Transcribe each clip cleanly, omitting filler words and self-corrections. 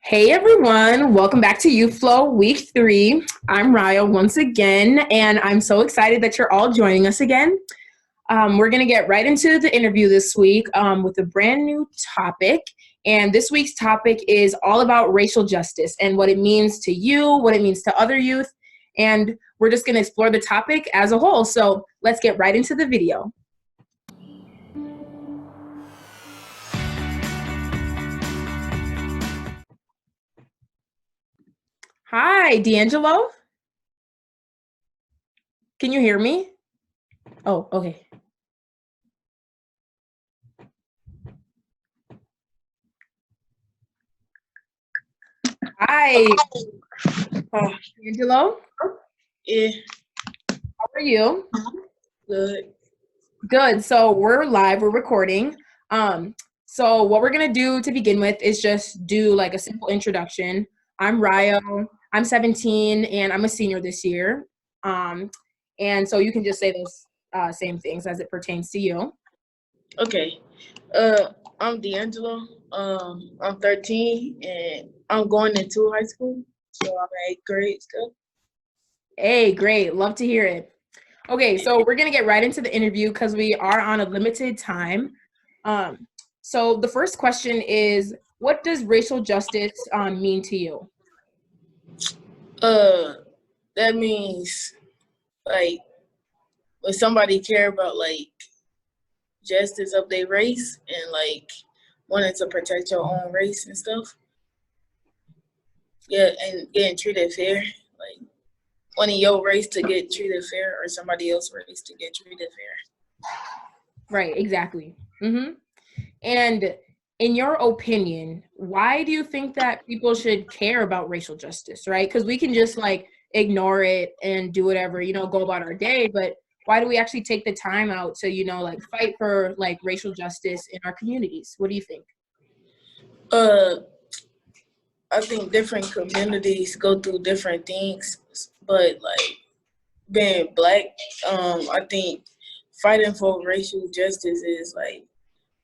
Hey everyone, welcome back to Youth Flow Week 3. I'm Raya once again, and I'm so excited that you're all joining us again. We're going to get right into the interview this week with a brand new topic. And this week's topic is all about racial justice and what it means to you, what it means to other youth. And we're just going to explore the topic as a whole. So let's get right into the video. Hi, D'Angelo. Can you hear me? Oh, okay. Hi, D'Angelo. Yeah, How are you? good. Good. So we're live, we're recording. So what we're gonna do to begin with is just do like a simple introduction. I'm Ryo, I'm 17 and I'm a senior this year. Um, and so you can just say those same things as it pertains to you. Okay. I'm D'Angelo. I'm 13 and I'm going into high school. So I'm in 8th grade still. Hey, great. Love to hear it. Okay, so we're gonna get right into the interview because we are on a limited time. Um, so the first question is, what does racial justice mean to you? Uh, that means like when somebody care about like justice of their race and like wanting to protect your own race and stuff. Yeah, and getting treated fair. Like wanting your race to get treated fair or somebody else's race to get treated fair. Right, exactly. And in your opinion, why do you think that people should care about racial justice, right? Because we can just like ignore it and do whatever, go about our day. But why do we actually take the time out to, like fight for like racial justice in our communities? What do you think? Uh, I think different communities go through different things, but like being black, I think fighting for racial justice is like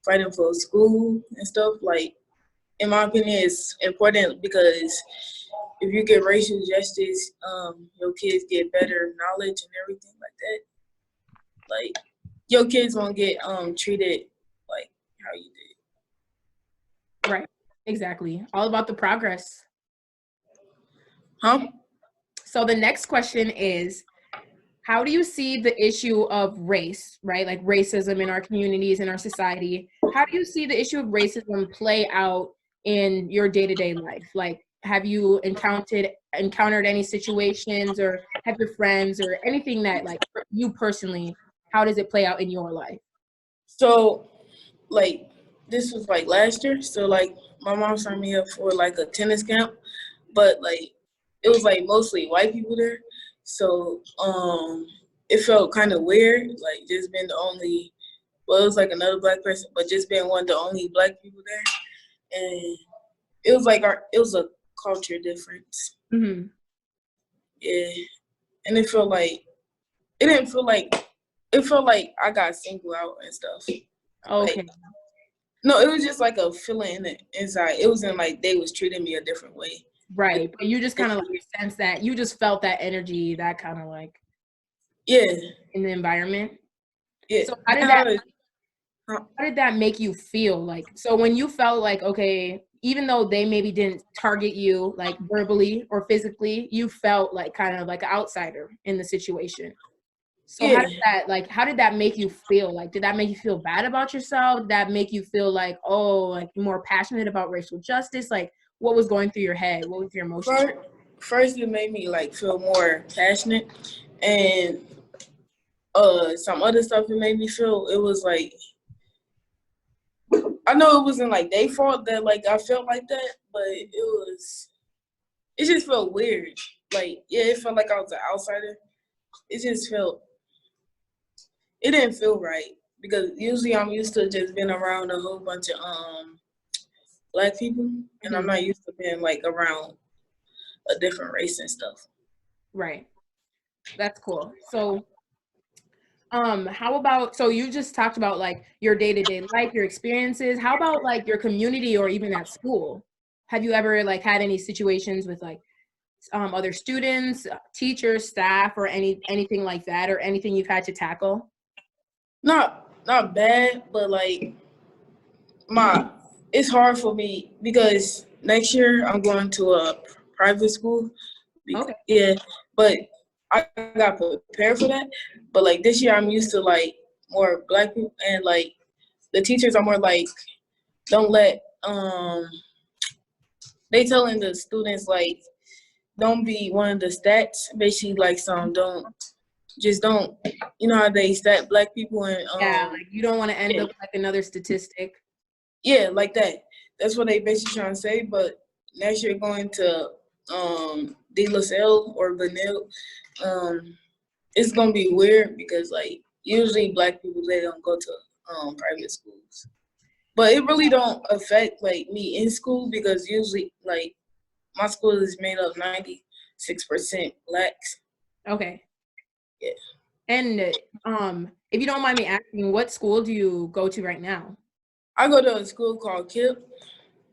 fighting for school and stuff. Like in my opinion, it's important because if you get racial justice, your kids get better knowledge and everything like that. Like your kids won't get treated like how you did. Right, exactly. All about the progress. Huh? So the next question is, how do you see the issue of race, right? Like racism in our communities, in our society. How do you see the issue of racism play out in your day-to-day life? Like, have you encountered any situations or have your friends or anything that like you personally, how does it play out in your life? So like this was like last year. So like my mom signed me up for like a tennis camp, but like it was like mostly white people there. So it felt kind of weird, like just being the only. Well, it was like another black person, but just being one of the only black people there, and it was like it was a culture difference. Hmm. Yeah, and it didn't feel like it felt like I got singled out and stuff. Like Okay. no, it was just like a feeling in the inside. It wasn't like they was treating me a different way. It, Right. But you just kind of like sense that you just felt that energy, that kind of like yeah, in the environment. yeah. So Huh? how did that make you feel? Like, so when you felt like, okay, even though they maybe didn't target you like verbally or physically, you felt like kind of like an outsider in the situation. So Yeah, how did that make you feel? Like, did that make you feel bad about yourself? Did that make you feel like, oh, like more passionate about racial justice? Like, what was going through your head? What was your emotions? first, first it made me like feel more passionate, and some other stuff it made me feel. It was like I know it wasn't like their fault that like I felt like that, but it just felt weird. Like yeah, it felt like I was an outsider. It just felt it didn't feel right because usually I'm used to just being around a whole bunch of black people, and I'm Mhm. not used to being like around a different race and stuff. Right. That's cool. So how about, so you just talked about like your day-to-day life, your experiences. How about like your community or even at school? have you ever like had any situations with like other students, teachers, staff, or anything like that, or anything you've had to tackle? Not bad, but like my it's hard for me because next year I'm going to a private school. Okay. Yeah, but I got prepared for that. But like this year, I'm used to like more black people, and like the teachers are more like don't let they telling the students like don't be one of the stats. Basically, like some don't you know how they stat black people and Yeah, like you don't want to end yeah, up like another statistic. yeah, like that. That's what they basically trying to say. But next year going to De La Salle or Vanille, it's gonna be weird because like usually black people they don't go to private schools. But it really don't affect like me in school because usually like my school is made up 96% blacks. Okay. Yeah. And if you don't mind me asking, what school do you go to right now? I go to a school called KIPP.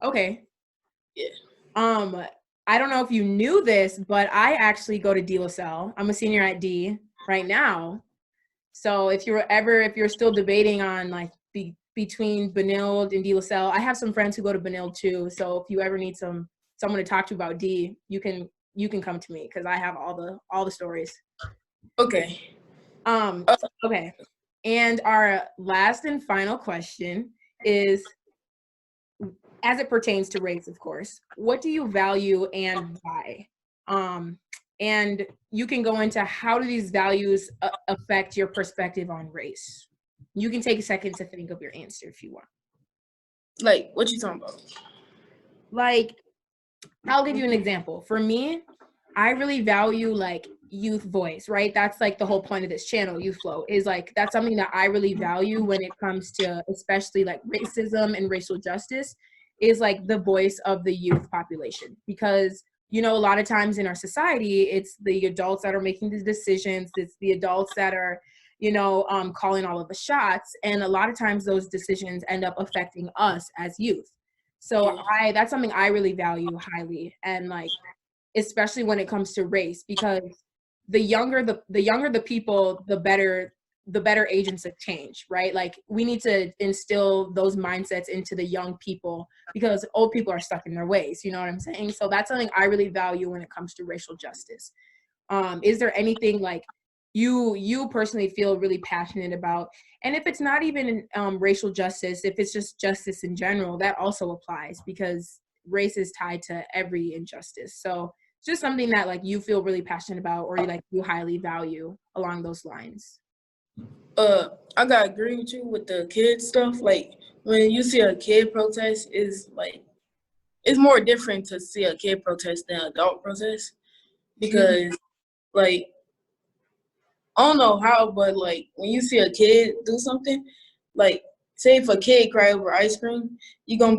Okay. Yeah. I don't know if you knew this, but I actually go to De La Salle. I'm a senior at D right now. So if you're still debating on like between Benilde and De La Salle, I have some friends who go to Benilde too. So if you ever need someone to talk to about D, you can come to me because I have all the stories. Okay. Okay. And our last and final question is, as it pertains to race, of course, what do you value and why? And you can go into how do these values affect your perspective on race. You can take a second to think of your answer if you want. Like what you talking about? Like, I'll give you an example. For me, I really value like youth voice, right? That's like the whole point of this channel, Youth Flow, is like that's something that I really value when it comes to especially like racism and racial justice, is like the voice of the youth population. Because you know, a lot of times in our society, it's the adults that are making the decisions, it's the adults that are, you know, calling all of the shots, and a lot of times those decisions end up affecting us as youth. So that's something I really value highly, and like especially when it comes to race, because the younger the people, the better agents of change, right? Like we need to instill those mindsets into the young people because old people are stuck in their ways, you know what I'm saying? So that's something I really value when it comes to racial justice. Is there anything like you personally feel really passionate about? And if it's not even racial justice, if it's just justice in general, that also applies because race is tied to every injustice. So it's just something that like you feel really passionate about, or you highly value along those lines. I gotta agree with you with the kid stuff. Like when you see a kid protest, is like it's more different to see a kid protest than adult protest because like I don't know how, but like when you see a kid do something, like say if a kid cry over ice cream, you gonna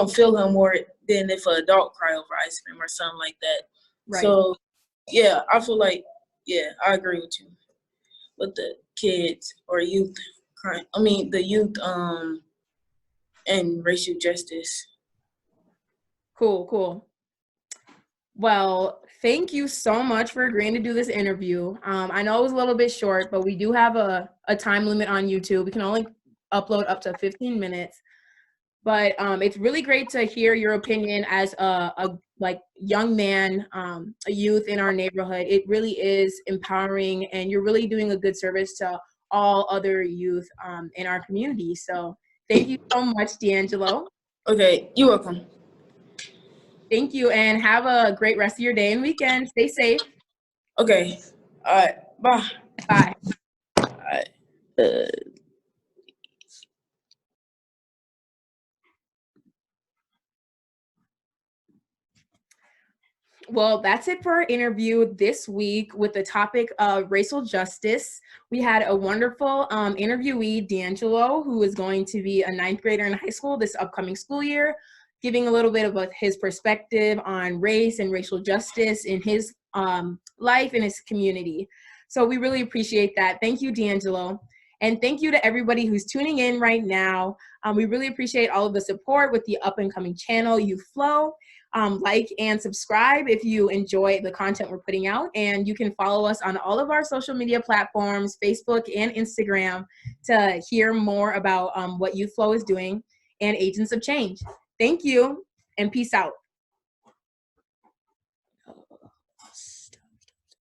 feel him more than if an adult cry over ice cream or something like that. Right. So yeah, I feel like yeah, I agree with you with the kids or youth crime. I mean the youth and racial justice. Cool. Well, thank you so much for agreeing to do this interview. I know it was a little bit short, but we do have a time limit on YouTube. We can only upload up to 15 minutes. But it's really great to hear your opinion as a like young man, a youth in our neighborhood. It really is empowering, and you're really doing a good service to all other youth in our community. So thank you so much, D'Angelo. Okay, you're welcome. Thank you, and have a great rest of your day and weekend. Stay safe. Okay. All right. Bye. Bye. All right. Well, that's it for our interview this week with the topic of racial justice. We had a wonderful interviewee, D'Angelo, who is going to be a ninth grader in high school this upcoming school year, giving a little bit of his perspective on race and racial justice in his life and his community. So we really appreciate that. Thank you, D'Angelo. And thank you to everybody who's tuning in right now. We really appreciate all of the support with the up and coming channel, Youth Flow. Like and subscribe if you enjoy the content we're putting out. And you can follow us on all of our social media platforms, Facebook and Instagram, to hear more about what Youth Flow is doing and Agents of Change. Thank you and peace out.